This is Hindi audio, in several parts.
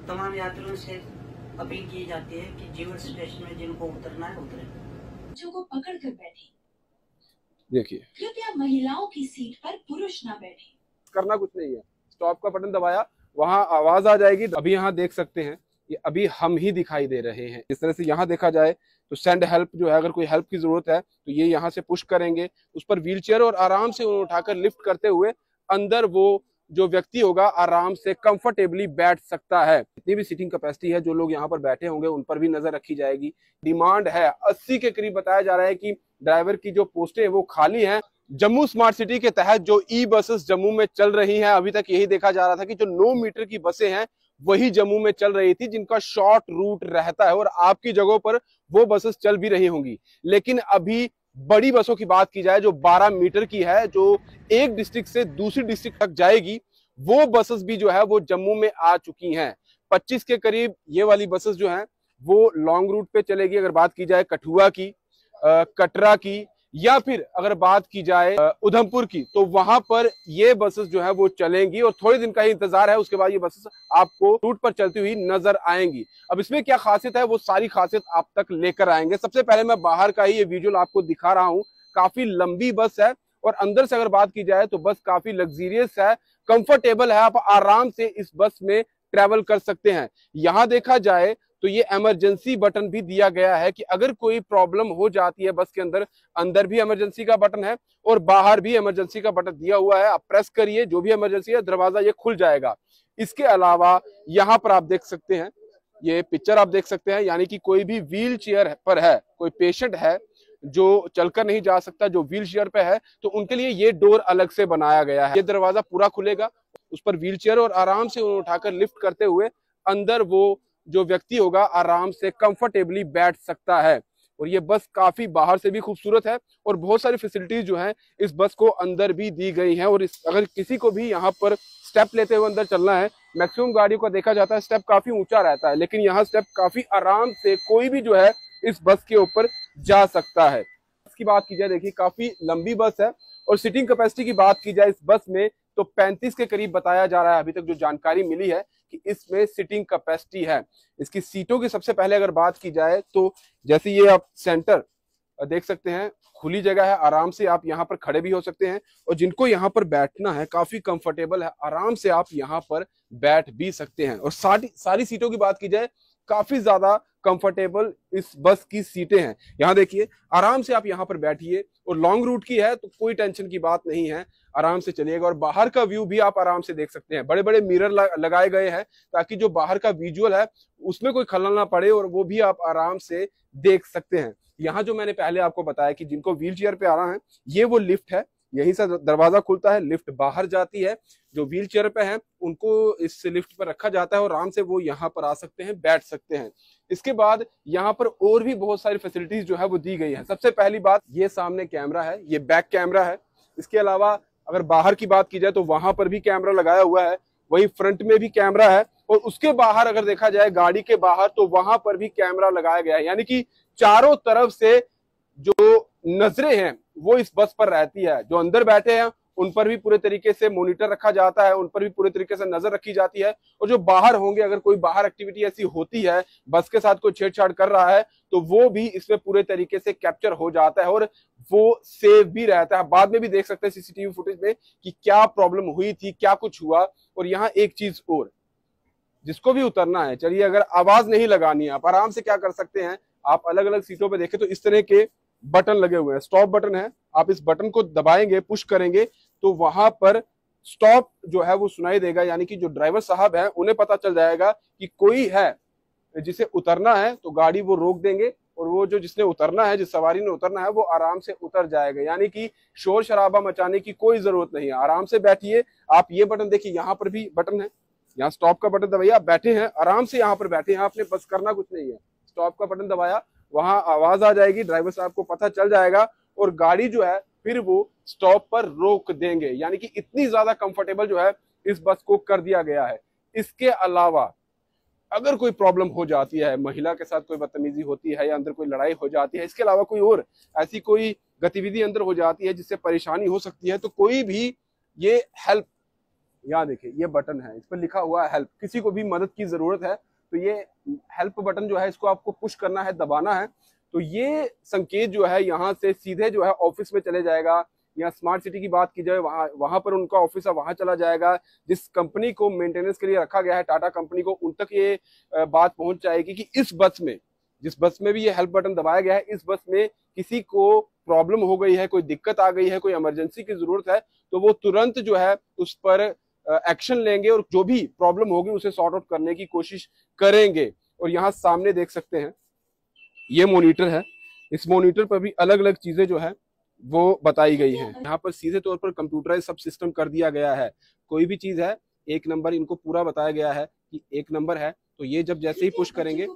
तमाम यात्रियों से अपील की जाती है कि जीवन स्टेशन में जिनको उतरना है उतरे। बच्चों को पकड़ कर बैठे। देखिए, कृपया महिलाओं की सीट पर पुरुष ना बैठे। करना कुछ नहीं है, स्टॉप का बटन दबाया, वहां आवाज आ जाएगी। अभी यहाँ देख सकते हैं, ये अभी हम ही दिखाई दे रहे हैं। इस तरह से यहाँ देखा जाए तो सेंड हेल्प जो है, अगर कोई हेल्प की जरूरत है तो ये यहाँ से पुश करेंगे, उस पर व्हील चेयर और आराम से उठाकर लिफ्ट करते हुए अंदर वो जो व्यक्ति होगा आराम से कंफर्टेबली बैठ सकता है। जितनी भी सीटिंग कैपेसिटी है, जो लोग यहाँ पर बैठे होंगे उन पर भी नजर रखी जाएगी। डिमांड है 80 के करीब, बताया जा रहा है कि ड्राइवर की जो पोस्टें हैं वो खाली हैं। जम्मू स्मार्ट सिटी के तहत जो ई बसेस जम्मू में चल रही हैं, अभी तक यही देखा जा रहा था कि जो 9 मीटर की बसें हैं वही जम्मू में चल रही थी, जिनका शॉर्ट रूट रहता है और आपकी जगहों पर वो बसेस चल भी रही होंगी। लेकिन अभी बड़ी बसों की बात की जाए जो 12 मीटर की है, जो एक डिस्ट्रिक्ट से दूसरी डिस्ट्रिक्ट तक जाएगी, वो बसेस भी जो है वो जम्मू में आ चुकी हैं। 25 के करीब ये वाली बसेस जो हैं वो लॉन्ग रूट पे चलेगी। अगर बात की जाए कठुआ की, कटरा की, या फिर अगर बात की जाए उधमपुर की, तो वहां पर ये बसेस जो है वो चलेंगी और थोड़े दिन का ही इंतजार है, उसके बाद ये बसेस आपको रूट पर चलती हुई नजर आएंगी। अब इसमें क्या खासियत है, वो सारी खासियत आप तक लेकर आएंगे। सबसे पहले मैं बाहर का ही ये विजुअल आपको दिखा रहा हूँ। काफी लंबी बस है और अंदर से अगर बात की जाए तो बस काफी लग्जरियस है, कंफर्टेबल है, आप आराम से इस बस में ट्रेवल कर सकते हैं। यहां देखा जाए तो ये इमरजेंसी बटन भी दिया गया है कि अगर कोई प्रॉब्लम हो जाती है बस के अंदर, अंदर भी इमरजेंसी का बटन है और बाहर भी इमरजेंसी का बटन दिया हुआ है। आप प्रेस करिए, जो भी इमरजेंसी है दरवाजा ये खुल जाएगा। इसके अलावा यहाँ पर आप देख सकते हैं, ये पिक्चर आप देख सकते हैं, यानी कि कोई भी व्हील चेयर पर है, कोई पेशेंट है जो चलकर नहीं जा सकता, जो व्हील चेयर पे है, तो उनके लिए ये डोर अलग से बनाया गया है। ये दरवाजा पूरा खुलेगा, उस पर व्हील चेयर और आराम से उठाकर लिफ्ट करते हुए अंदर वो जो व्यक्ति होगा आराम से कंफर्टेबली बैठ सकता है। और ये बस काफी बाहर से भी खूबसूरत है और बहुत सारी फैसिलिटीज जो हैं इस बस को अंदर भी दी गई हैं। और अगर किसी को भी यहाँ पर स्टेप लेते हुए अंदर चलना है, मैक्सिमम गाड़ियों का देखा जाता है स्टेप काफी ऊंचा रहता है, लेकिन यहाँ स्टेप काफी आराम से कोई भी जो है इस बस के ऊपर जा सकता है। बस की बात की जाए, देखिए काफी लंबी बस है और सीटिंग कैपेसिटी की बात की जाए इस बस में तो 35 के करीब बताया जा रहा है। अभी तक जो जानकारी मिली है कि इसमें सीटिंग कैपेसिटी है। इसकी सीटों की सबसे पहले अगर बात की जाए तो जैसे ये आप सेंटर देख सकते हैं, खुली जगह है, आराम से आप यहाँ पर खड़े भी हो सकते हैं और जिनको यहाँ पर बैठना है काफी कंफर्टेबल है, आराम से आप यहाँ पर बैठ भी सकते हैं। और सारी सीटों की बात की जाए काफी ज्यादा कंफर्टेबल इस बस की सीटें हैं। यहाँ देखिए, आराम से आप यहाँ पर बैठिए और लॉन्ग रूट की है तो कोई टेंशन की बात नहीं है, आराम से चलिएगा। और बाहर का व्यू भी आप आराम से देख सकते हैं, बड़े बड़े मिरर लगाए गए हैं ताकि जो बाहर का विजुअल है उसमें कोई खलल ना पड़े और वो भी आप आराम से देख सकते हैं। यहाँ जो मैंने पहले आपको बताया कि जिनको व्हील चेयर पे आना है, ये वो लिफ्ट है, यहीं से दरवाजा खुलता है, लिफ्ट बाहर जाती है। जो व्हील चेयर पे हैं उनको इस लिफ्ट पर रखा जाता है और आराम से वो यहाँ पर आ सकते हैं, बैठ सकते हैं। इसके बाद यहाँ पर और भी बहुत सारी फैसिलिटीज जो है वो दी गई है। सबसे पहली बात, ये सामने कैमरा है, ये बैक कैमरा है। इसके अलावा अगर बाहर की बात की जाए तो वहां पर भी कैमरा लगाया हुआ है, वही फ्रंट में भी कैमरा है और उसके बाहर अगर देखा जाए गाड़ी के बाहर तो वहां पर भी कैमरा लगाया गया है। यानी कि चारों तरफ से जो नजरें हैं वो इस बस पर रहती है। जो अंदर बैठे हैं उन पर भी पूरे तरीके से मॉनिटर रखा जाता है, उन पर भी पूरे तरीके से नजर रखी जाती है। और जो बाहर होंगे, अगर कोई बाहर एक्टिविटी ऐसी होती है, बस के साथ कोई छेड़छाड़ कर रहा है, तो वो भी इसमें पूरे तरीके से कैप्चर हो जाता है और वो सेव भी रहता है। बाद में भी देख सकते हैं सीसीटीवी फुटेज में कि क्या प्रॉब्लम हुई थी, क्या कुछ हुआ। और यहाँ एक चीज और, जिसको भी उतरना है, चलिए अगर आवाज नहीं लगानी है, आप आराम से क्या कर सकते हैं, आप अलग अलग सीटों पे देखें तो इस तरह के बटन लगे हुए हैं। स्टॉप बटन है, आप इस बटन को दबाएंगे, पुश करेंगे तो वहां पर स्टॉप जो है वो सुनाई देगा। यानी कि जो ड्राइवर साहब है उन्हें पता चल जाएगा कि कोई है जिसे उतरना है, तो गाड़ी वो रोक देंगे और वो जो जिसने उतरना है, जिस सवारी ने उतरना है, वो आराम से उतर जाएगा। यानी कि शोर शराबा मचाने की कोई जरूरत नहीं है, आराम से बैठिए। आप ये बटन देखिए, यहाँ पर भी बटन है, यहाँ स्टॉप का बटन दबाइए, आप बैठे हैं, आराम से यहाँ पर बैठे हैं, आपने बस करना कुछ नहीं है। स्टॉप का बटन दबाया, वहां आवाज आ जाएगी, ड्राइवर साहब को पता चल जाएगा और गाड़ी जो है फिर वो स्टॉप पर रोक देंगे। यानी कि इतनी ज्यादा कंफर्टेबल जो है इस बस को कर दिया गया है। इसके अलावा अगर कोई प्रॉब्लम हो जाती है, महिला के साथ कोई बदतमीजी होती है या अंदर कोई लड़ाई हो जाती है, इसके अलावा कोई और ऐसी कोई गतिविधि अंदर हो जाती है जिससे परेशानी हो सकती है, तो कोई भी ये हेल्प यहाँ देखिए ये बटन है, इस पर लिखा हुआ है हेल्प। किसी को भी मदद की जरूरत है तो ये हेल्प बटन जो है इसको आपको पुश करना है, दबाना है, तो ये संकेत जो है यहाँ से सीधे जो है ऑफिस में चले जाएगा। या स्मार्ट सिटी की बात की जाए, वहां पर उनका ऑफिस है, वहां चला जाएगा। जिस कंपनी को मेंटेनेंस के लिए रखा गया है, टाटा कंपनी को, उन तक ये बात पहुंच जाएगी कि इस बस में, जिस बस में भी ये हेल्प बटन दबाया गया है, इस बस में किसी को प्रॉब्लम हो गई है, कोई दिक्कत आ गई है, कोई इमरजेंसी की जरूरत है, तो वो तुरंत जो है उस पर एक्शन लेंगे और जो भी प्रॉब्लम होगी उसे सॉर्ट आउट करने की कोशिश करेंगे। और यहाँ सामने देख सकते हैं ये मॉनिटर है, इस मॉनिटर पर भी अलग अलग चीजें जो है वो बताई गई हैं। यहाँ पर सीधे तौर पर कंप्यूटराइज सब सिस्टम कर दिया गया है। कोई भी चीज है, एक नंबर इनको पूरा बताया गया है कि एक नंबर है, तो ये जब जैसे ही पुश करेंगे,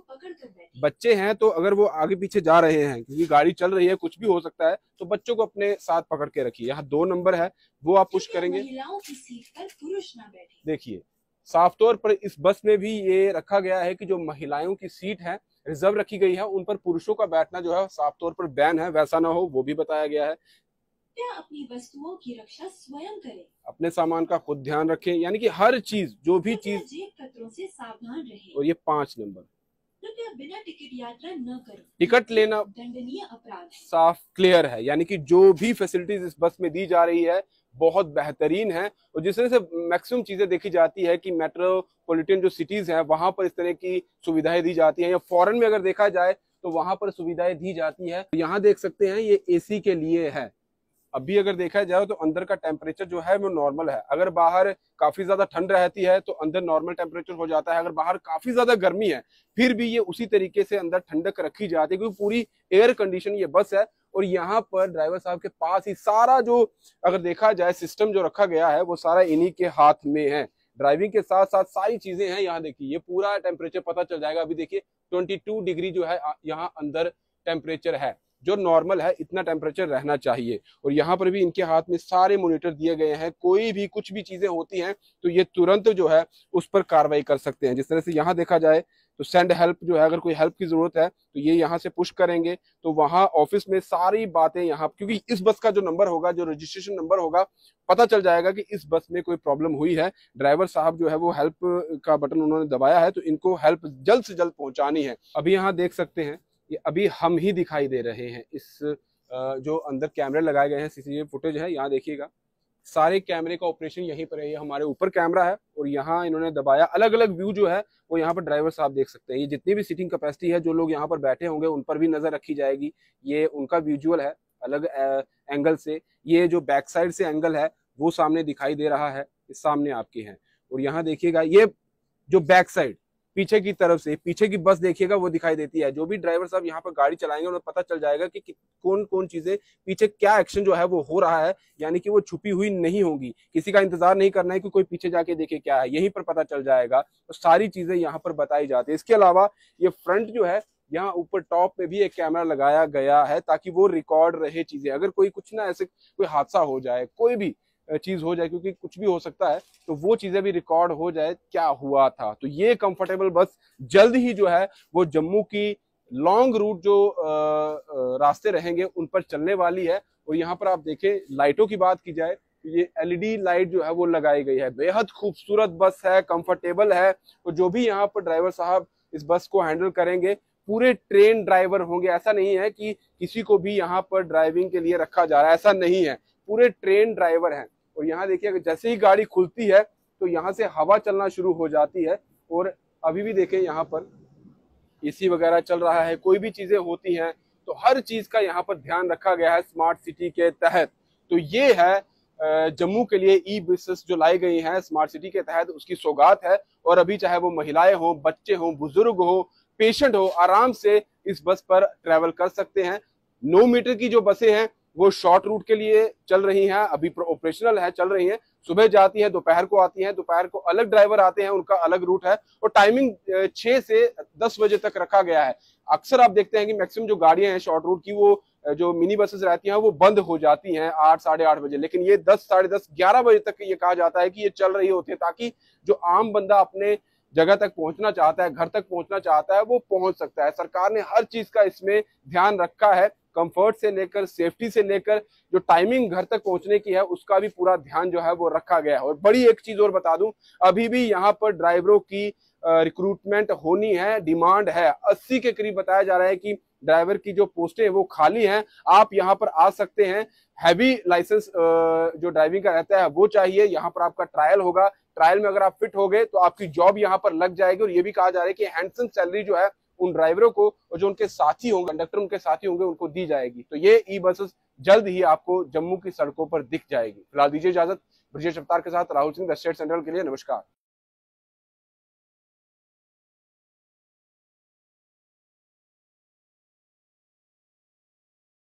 बच्चे हैं तो अगर वो आगे पीछे जा रहे हैं क्योंकि गाड़ी चल रही है, कुछ भी हो सकता है, तो बच्चों को अपने साथ पकड़ के रखिए। यहाँ 2 नंबर है, वो आप पुश करेंगे। महिलाओं की सीट पर पुरुष ना बैठे। देखिए साफ तौर पर इस बस में भी ये रखा गया है कि जो महिलाओं की सीट है रिजर्व रखी गई है, उन पर पुरुषों का बैठना जो है साफ तौर पर बैन है, वैसा ना हो वो भी बताया गया है। कृपया अपनी वस्तुओं की रक्षा स्वयं करें। अपने सामान का खुद ध्यान रखें, यानी कि हर चीज, जो भी चीज। जेब कतरों से सावधान रहें। और ये 5 नंबर, कृपया बिना टिकट यात्रा न करें। टिकट लेना दंडनीय अपराध है। साफ क्लियर है, यानी कि जो भी फैसिलिटीज इस बस में दी जा रही है बहुत बेहतरीन है। और जिस तरह से मैक्सिमम चीजें देखी जाती है कि मेट्रोपॉलिटन जो सिटीज हैं वहां पर इस तरह की सुविधाएं दी जाती हैं, या फॉरेन में अगर देखा जाए तो वहां पर सुविधाएं दी जाती है। यहाँ देख सकते हैं ये एसी के लिए है। अभी अगर देखा जाए तो अंदर का टेम्परेचर जो है वो नॉर्मल है। अगर बाहर काफी ज्यादा ठंड रहती है तो अंदर नॉर्मल टेम्परेचर हो जाता है। अगर बाहर काफी ज्यादा गर्मी है फिर भी ये उसी तरीके से अंदर ठंडक रखी जाती है, क्योंकि पूरी एयर कंडीशन ये बस है। और यहाँ पर ड्राइवर साहब के पास ही सारा जो अगर देखा जाए सिस्टम जो रखा गया है वो सारा इन्हीं के हाथ में है। ड्राइविंग के साथ साथ सारी चीजें हैं। यहाँ देखिए ये पूरा टेम्परेचर पता चल जाएगा। अभी देखिए 22 डिग्री जो है यहाँ अंदर टेम्परेचर है, जो नॉर्मल है, इतना टेम्परेचर रहना चाहिए। और यहाँ पर भी इनके हाथ में सारे मॉनिटर दिए गए हैं। कोई भी कुछ भी चीजें होती हैं तो ये तुरंत जो है उस पर कार्रवाई कर सकते हैं। जिस तरह से यहाँ देखा जाए तो सेंड हेल्प जो है, अगर कोई हेल्प की जरूरत है तो ये यहाँ से पुश करेंगे तो वहाँ ऑफिस में सारी बातें यहाँ, क्योंकि इस बस का जो नंबर होगा, जो रजिस्ट्रेशन नंबर होगा, पता चल जाएगा कि इस बस में कोई प्रॉब्लम हुई है। ड्राइवर साहब जो है वो हेल्प का बटन उन्होंने दबाया है, तो इनको हेल्प जल्द से जल्द पहुंचानी है। अभी यहाँ देख सकते हैं ये अभी हम ही दिखाई दे रहे हैं। इस जो अंदर कैमरे लगाए गए हैं, सीसीटीवी फुटेज है, यहाँ देखिएगा सारे कैमरे का ऑपरेशन यहीं पर है। ये हमारे ऊपर कैमरा है और यहाँ इन्होंने दबाया, अलग अलग व्यू जो है वो यहाँ पर ड्राइवर साहब देख सकते हैं। ये जितनी भी सीटिंग कैपेसिटी है, जो लोग यहाँ पर बैठे होंगे उन पर भी नजर रखी जाएगी। ये उनका विजुअल है अलग एंगल से। ये जो बैक साइड से एंगल है वो सामने दिखाई दे रहा है, इस सामने आपके हैं। और यहाँ देखिएगा ये जो बैक साइड पीछे की तरफ से, पीछे की बस देखिएगा वो दिखाई देती है। जो भी ड्राइवर साहब यहाँ पर गाड़ी चलाएंगे उन्हें पता चल जाएगा कि कौन कौन चीजें पीछे, क्या एक्शन जो है वो हो रहा है, यानी कि वो छुपी हुई नहीं होंगी। किसी का इंतजार नहीं करना है कि कोई पीछे जाके देखे क्या है, यहीं पर पता चल जाएगा। तो सारी चीजें यहाँ पर बताई जाती है। इसके अलावा ये फ्रंट जो है, यहाँ ऊपर टॉप में भी एक कैमरा लगाया गया है ताकि वो रिकॉर्ड रहे चीजें। अगर कोई कुछ ना ऐसे कोई हादसा हो जाए, कोई भी चीज हो जाए, क्योंकि कुछ भी हो सकता है, तो वो चीजें भी रिकॉर्ड हो जाए क्या हुआ था। तो ये कंफर्टेबल बस जल्द ही जो है वो जम्मू की लॉन्ग रूट जो रास्ते रहेंगे उन पर चलने वाली है। और यहाँ पर आप देखें, लाइटों की बात की जाए तो ये एलईडी लाइट जो है वो लगाई गई है। बेहद खूबसूरत बस है, कंफर्टेबल है। और जो भी यहाँ पर ड्राइवर साहब इस बस को हैंडल करेंगे पूरे ट्रेन ड्राइवर होंगे। ऐसा नहीं है कि किसी को भी यहाँ पर ड्राइविंग के लिए रखा जा रहा है, ऐसा नहीं है, पूरे ट्रेन ड्राइवर हैं। और यहाँ देखिए अगर जैसे ही गाड़ी खुलती है तो यहाँ से हवा चलना शुरू हो जाती है। और अभी भी देखें यहाँ पर एसी वगैरह चल रहा है। कोई भी चीजें होती हैं तो हर चीज का यहाँ पर ध्यान रखा गया है स्मार्ट सिटी के तहत। तो ये है जम्मू के लिए ई बसेस जो लाई गई हैं स्मार्ट सिटी के तहत, उसकी सौगात है। और अभी चाहे वो महिलाएं हो, बच्चे हो, बुजुर्ग हो, पेशेंट हो, आराम से इस बस पर ट्रेवल कर सकते हैं। 9 मीटर की जो बसें हैं वो शॉर्ट रूट के लिए चल रही हैं, अभी ऑपरेशनल है, चल रही हैं। सुबह जाती है, दोपहर को आती हैं, दोपहर को अलग ड्राइवर आते हैं, उनका अलग रूट है। और टाइमिंग 6 से 10 बजे तक रखा गया है। अक्सर आप देखते हैं कि मैक्सिमम जो गाड़ियां हैं शॉर्ट रूट की, वो जो मिनी बसेस रहती हैं वो बंद हो जाती हैं 8 साढ़े 8 बजे, लेकिन ये 10 साढ़े 10 11 बजे तक ये कहा जाता है कि ये चल रही होती है, ताकि जो आम बंदा अपने जगह तक पहुंचना चाहता है, घर तक पहुंचना चाहता है, वो पहुंच सकता है। सरकार ने हर चीज का इसमें ध्यान रखा है। कंफर्ट से लेकर सेफ्टी से लेकर जो टाइमिंग घर तक पहुंचने की है उसका भी पूरा ध्यान जो है वो रखा गया है। और बड़ी एक चीज और बता दूं, अभी भी यहाँ पर ड्राइवरों की रिक्रूटमेंट होनी है, डिमांड है। 80 के करीब बताया जा रहा है कि ड्राइवर की जो पोस्टें वो खाली हैं। आप यहाँ पर आ सकते हैं। हैवी लाइसेंस जो ड्राइविंग का रहता है वो चाहिए। यहाँ पर आपका ट्रायल होगा, ट्रायल में अगर आप फिट हो गए तो आपकी जॉब यहाँ पर लग जाएगी। और ये भी कहा जा रहा है कि हैंडसम सैलरी जो है उन ड्राइवरों को और जो उनके साथी होंगे, कंडक्टर उनके साथी होंगे, उनको दी जाएगी। तो ये ई बसेस जल्द ही आपको जम्मू की सड़कों पर दिख जाएगी। फिलहाल दीजिए इजाजत। ब्रजेश अवतार के साथ Rahul Singh, the state central के लिए। नमस्कार।